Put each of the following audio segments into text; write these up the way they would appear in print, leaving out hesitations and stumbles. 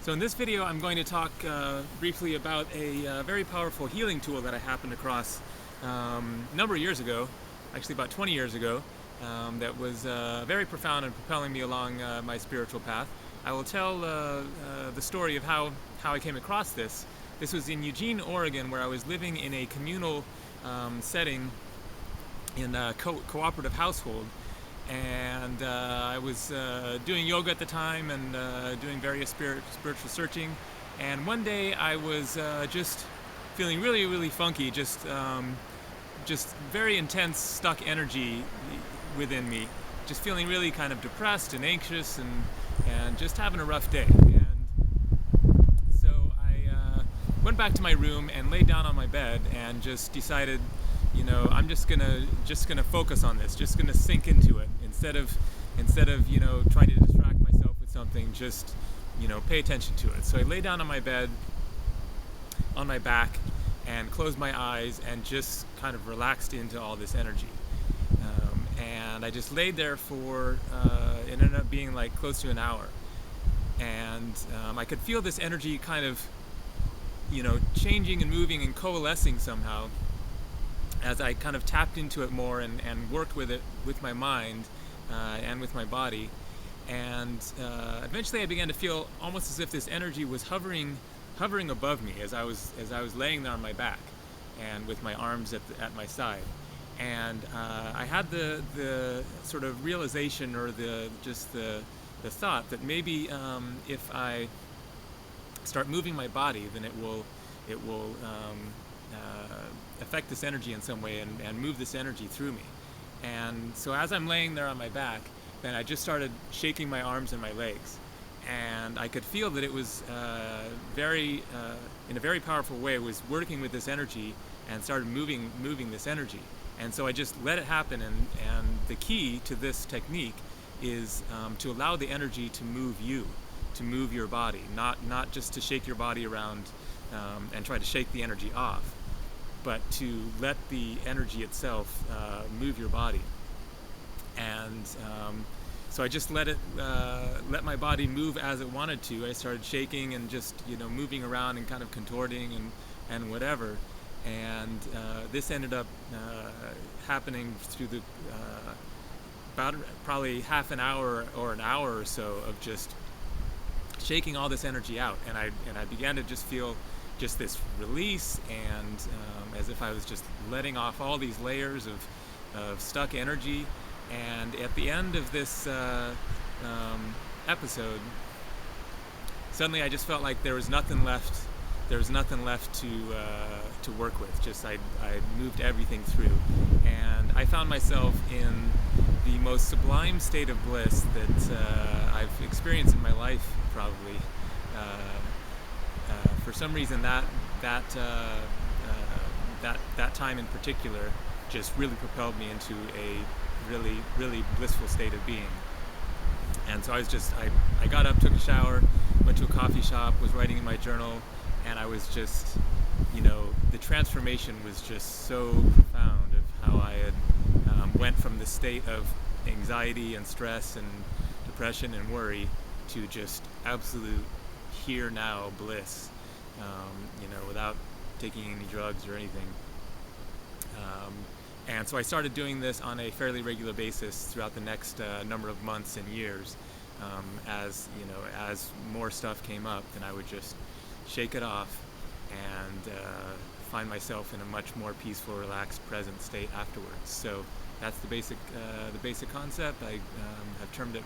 So in this video I'm going to talk briefly about a very powerful healing tool that I happened across a number of years ago, actually about 20 years ago, that was very profound and propelling me along my spiritual path. I will tell the story of how I came across this. This was in Eugene, Oregon, where I was living in a communal setting in a cooperative household. And I was doing yoga at the time and doing various spiritual searching. And one day I was just feeling really funky, just very intense, stuck energy within me. Just feeling really kind of depressed and anxious and just having a rough day. And so I went back to my room and laid down on my bed and just decided, you know, I'm just gonna focus on this, just gonna sink into it instead of trying to distract myself with something. Just pay attention to it. So I lay down on my bed, on my back, and closed my eyes and just kind of relaxed into all this energy. And I just laid there for it ended up being like close to an hour, and I could feel this energy kind of changing and moving and coalescing somehow as I kind of tapped into it more and worked with it with my mind and with my body. And eventually I began to feel almost as if this energy was hovering above me as I was laying there on my back and with my arms at my side. And I had the sort of realization, or the thought that maybe if I start moving my body, then it will affect this energy in some way and move this energy through me. And so as I'm laying there on my back, then I just started shaking my arms and my legs, and I could feel that it was in a very powerful way, was working with this energy and started moving this energy. And so I just let it happen, and the key to this technique is to allow the energy to move you, to move your body, not just to shake your body around and try to shake the energy off, but to let the energy itself move your body. And so I just let my body move as it wanted to. I started shaking and just moving around and kind of contorting and whatever. And this ended up happening through the about probably half an hour or an hour or so of just shaking all this energy out. And I began to just feel just this release, and as if I was just letting off all these layers of stuck energy. And at the end of this episode, suddenly I just felt like there was nothing left. There was nothing left to work with. Just I moved everything through, and I found myself in the most sublime state of bliss that I've experienced in my life, probably. For some reason, that time in particular just really propelled me into a really blissful state of being. And so I got up, took a shower, went to a coffee shop, was writing in my journal, and I was just, the transformation was just so profound of how I had went from the state of anxiety and stress and depression and worry to just absolute here now bliss, without taking any drugs or anything. And so I started doing this on a fairly regular basis throughout the next number of months and years. As more stuff came up, then I would just shake it off and find myself in a much more peaceful, relaxed, present state afterwards. So that's the basic concept. I have termed it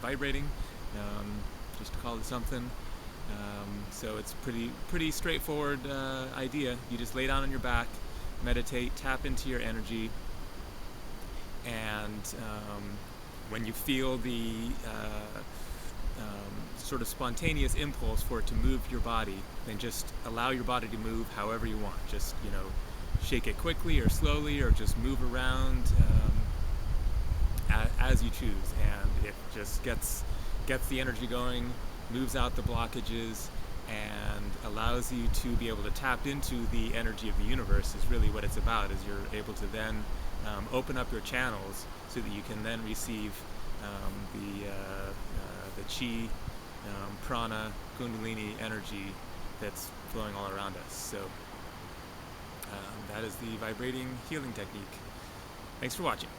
vibrating, just to call it something. So it's pretty straightforward idea. You just lay down on your back, meditate, tap into your energy, and when you feel the sort of spontaneous impulse for it to move your body, then just allow your body to move however you want. Just shake it quickly or slowly, or just move around as you choose, and it just gets the energy going, moves out the blockages, and allows you to be able to tap into the energy of the universe. Is really what it's about, is you're able to then open up your channels so that you can then receive the chi, prana, Kundalini energy that's flowing all around us. So that is the vibrating healing technique. Thanks for watching.